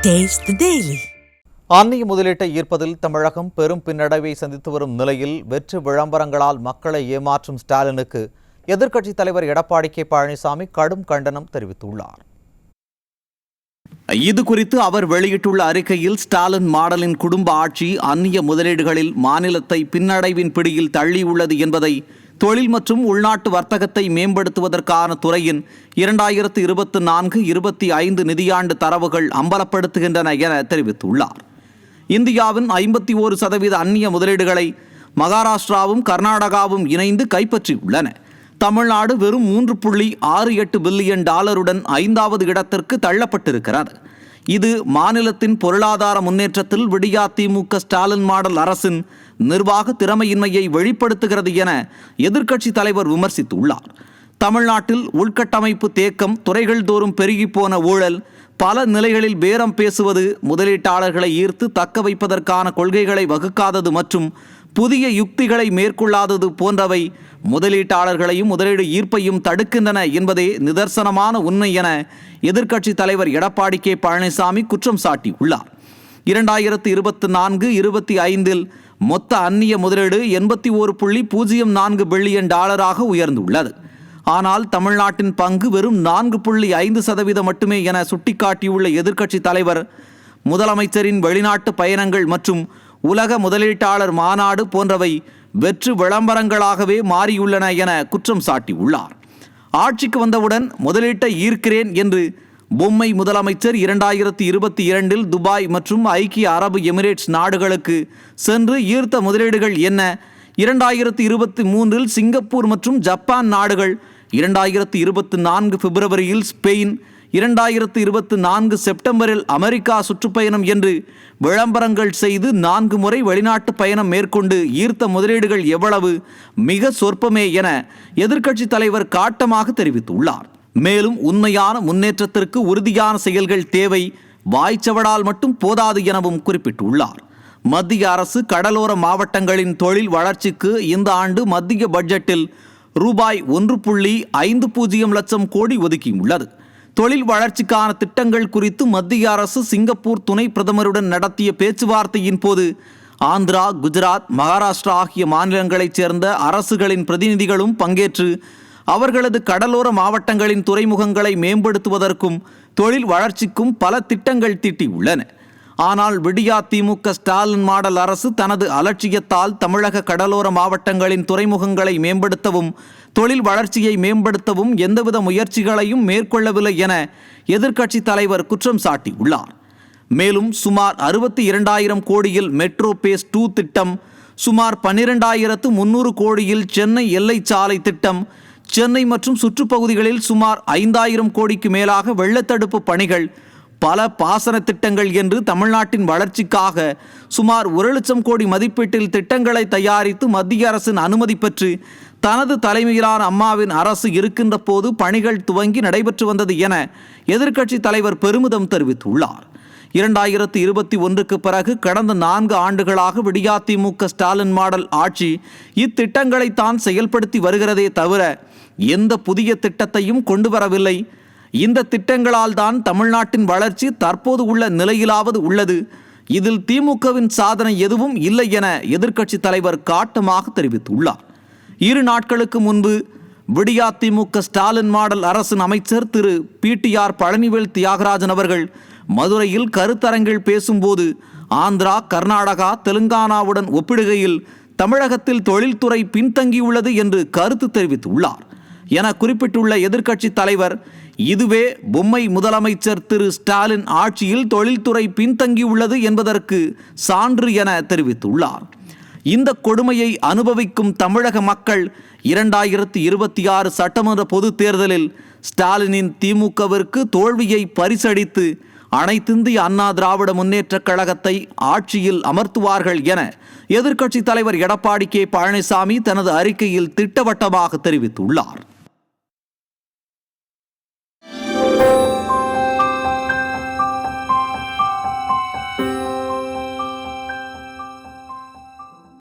Taste the Daily. அந்நிய முதலீட்டை ஈர்ப்பதில் தமிழகம் பெரும் பின்னடைவை சந்தித்து வரும் நிலையில் வெற்று விளம்பரங்களால் மக்களை ஏமாற்றும் ஸ்டாலினுக்கு எதிர்க்கட்சித் தலைவர் எடப்பாடி கே பழனிசாமி கடும் கண்டனம் தெரிவித்துள்ளார். இது குறித்து அவர் வெளியிட்டுள்ள அறிக்கையில், ஸ்டாலின் மாடலின் குடும்ப ஆட்சி அந்நிய முதலீடுகளில் மாநிலத்தை பின்னடைவின் பிடியில் தள்ளியுள்ளது என்பதை தொழில் மற்றும் உள்நாட்டு வர்த்தகத்தை மேம்படுத்துவதற்கான துறையின் 2024-25 நிதியாண்டு தரவுகள் அம்பலப்படுத்துகின்றன என தெரிவித்துள்ளார். இந்தியாவின் 51% அந்நிய முதலீடுகளை மகாராஷ்டிராவும் கர்நாடகாவும் இணைந்து கைப்பற்றியுள்ளன. தமிழ்நாடு வெறும் $3.68 பில்லியன் 5வது இடத்திற்கு தள்ளப்பட்டிருக்கிறது. இது மாநிலத்தின் பொருளாதார முன்னேற்றத்தில் விடியா திமுக ஸ்டாலின் மாடல் அரசின் நிர்வாக திறமையின்மையை வெளிப்படுத்துகிறது என எதிர்க்கட்சித் தலைவர் விமர்சித்துள்ளார். தமிழ்நாட்டில் உள்கட்டமைப்பு தேக்கம், துறைகள் தோறும் பெருகிப்போன ஊழல், பல நிலைகளில் பேரம் பேசுவது, முதலீட்டாளர்களை ஈர்த்து தக்க வைப்பதற்கான கொள்கைகளை வகுக்காதது மற்றும் புதிய யுக்திகளை மேற்கொள்ளாதது போன்றவை முதலீட்டாளர்களையும் முதலீடு ஈர்ப்பையும் தடுக்கின்றன என்பதே நிதர்சனமான உண்மை என எதிர்க்கட்சித் தலைவர் எடப்பாடி கே பழனிசாமி குற்றம் சாட்டியுள்ளார். 2024-25 மொத்த அந்நிய முதலீடு $81.04 பில்லியன் உயர்ந்துள்ளது. ஆனால் தமிழ்நாட்டின் பங்கு வெறும் 4.5% மட்டுமே என சுட்டிக்காட்டியுள்ள எதிர்க்கட்சித் தலைவர், முதலமைச்சரின் வெளிநாட்டு பயணங்கள் மற்றும் உலக முதலீட்டாளர் மாநாடு போன்றவை வெற்று விளம்பரங்களாகவே மாறியுள்ளன என குற்றம் சாட்டியுள்ளார். ஆட்சிக்கு வந்தவுடன் முதலீட்டை ஈர்க்கிறேன் என்று பொம்மை முதலமைச்சர் 2022 துபாய் மற்றும் ஐக்கிய அரபு எமிரேட்ஸ் நாடுகளுக்கு சென்று ஈர்த்த முதலீடுகள் என்ன? 2023 சிங்கப்பூர் மற்றும் ஜப்பான் நாடுகள், 2024 பிப்ரவரியில் ஸ்பெயின், 2024 செப்டம்பரில் அமெரிக்கா சுற்றுப்பயணம் என்று விளம்பரங்கள் செய்து 4 முறை வெளிநாட்டு பயணம் மேற்கொண்டு ஈர்த்த முதலீடுகள் எவ்வளவு? மிக சொற்பமே என எதிர்க்கட்சித் தலைவர் காட்டமாக தெரிவித்துள்ளார். மேலும் உண்மையான முன்னேற்றத்திற்கு உறுதியான செயல்கள் தேவை, வாய்ச்சவடால் மட்டும் போதாது எனவும் குறிப்பிட்டுள்ளார். மத்திய அரசு கடலோர மாவட்டங்களின் தொழில் வளர்ச்சிக்கு இந்த ஆண்டு மத்திய பட்ஜெட்டில் ரூபாய் 1.50 லட்சம் கோடி ஒதுக்கியுள்ளது. தொழில் வளர்ச்சிக்கான திட்டங்கள் குறித்து மத்திய அரசு சிங்கப்பூர் துணை பிரதமருடன் நடத்திய பேச்சுவார்த்தையின் போது ஆந்திரா, குஜராத், மகாராஷ்டிரா ஆகிய மாநிலங்களைச் சேர்ந்த அரசுகளின் பிரதிநிதிகளும் பங்கேற்று அவர்களது கடலோர மாவட்டங்களின் துறைமுகங்களை மேம்படுத்துவதற்கும் தொழில் வளர்ச்சிக்கும் பல திட்டங்கள் தீட்டியுள்ளன. ஆனால் விடியா திமுக ஸ்டாலின் மாடல் அரசு தனது அலட்சியத்தால் தமிழக கடலோர மாவட்டங்களின் துறைமுகங்களை மேம்படுத்தவும் தொழில் வளர்ச்சியை மேம்படுத்தவும் எந்தவித முயற்சிகளையும் மேற்கொள்ளவில்லை என எதிர்க்கட்சித் தலைவர் குற்றம் சாட்டியுள்ளார். மேலும் சுமார் 62,000 கோடியில் மெட்ரோ பேஸ் 2 திட்டம், சுமார் 12,300 கோடியில் சென்னை எல்லை சாலை திட்டம், சென்னை மற்றும் சுற்றுப்பகுதிகளில் சுமார் 5,000 கோடிக்கு மேலாக வெள்ளத்தடுப்பு பணிகள், பல பாசன திட்டங்கள் என்று தமிழ்நாட்டின் வளர்ச்சிக்காக சுமார் 1 லட்சம் கோடி மதிப்பீட்டில் திட்டங்களை தயாரித்து மத்திய அரசின் அனுமதி பெற்று தனது தலைமையிலான அம்மாவின் அரசு இருக்கின்ற போது பணிகள் துவங்கி நடைபெற்று வந்தது என எதிர்க்கட்சித் தலைவர் பெருமிதம் தெரிவித்துள்ளார். 2021 பிறகு கடந்த 4 ஆண்டுகளாக விடியா திமுக ஸ்டாலின் மாடல் ஆட்சி இத்திட்டங்களை தான் செயல்படுத்தி வருகிறதே தவிர எந்த புதிய திட்டத்தையும் கொண்டு வரவில்லை. இந்த திட்டங்களால் தான் தமிழ்நாட்டின் வளர்ச்சி தற்போது உள்ள நிலையிலாவது உள்ளது. இதில் திமுகவின் சாதனை எதுவும் இல்லை என எதிர்க்கட்சித் தலைவர் காட்டமாக தெரிவித்துள்ளார். 2 நாட்களுக்கு முன்பு விடியா திமுக ஸ்டாலின் மாடல் அரசின் அமைச்சர் திரு PTR பழனிவேல் தியாகராஜன் அவர்கள் மதுரையில் கருத்தரங்கில் பேசும்போது ஆந்திரா, கர்நாடகா, தெலுங்கானாவுடன் ஒப்பிடுகையில் தமிழகத்தில் தொழில்துறை பின்தங்கியுள்ளது என்று கருத்து தெரிவித்துள்ளார் என குறிப்பிட்டுள்ள எதிர்க்கட்சித் தலைவர், இதுவே பொம்மை முதலமைச்சர் திரு ஸ்டாலின் ஆட்சியில் தொழில்துறை பின்தங்கியுள்ளது என்பதற்கு சான்று என தெரிவித்துள்ளார். இந்த கொடுமையை அனுபவிக்கும் தமிழக மக்கள் 2026 சட்டமன்ற பொதுத் தேர்தலில் ஸ்டாலினின் திமுகவிற்கு தோல்வியை பரிசளித்து அனைத்திந்திய அண்ணா திராவிட முன்னேற்றக் கழகத்தை ஆட்சியில் அமர்த்துவார்கள் என எதிர்க்கட்சித் தலைவர் எடப்பாடி கே பழனிசாமி தனது அறிக்கையில் திட்டவட்டமாக தெரிவித்துள்ளார்.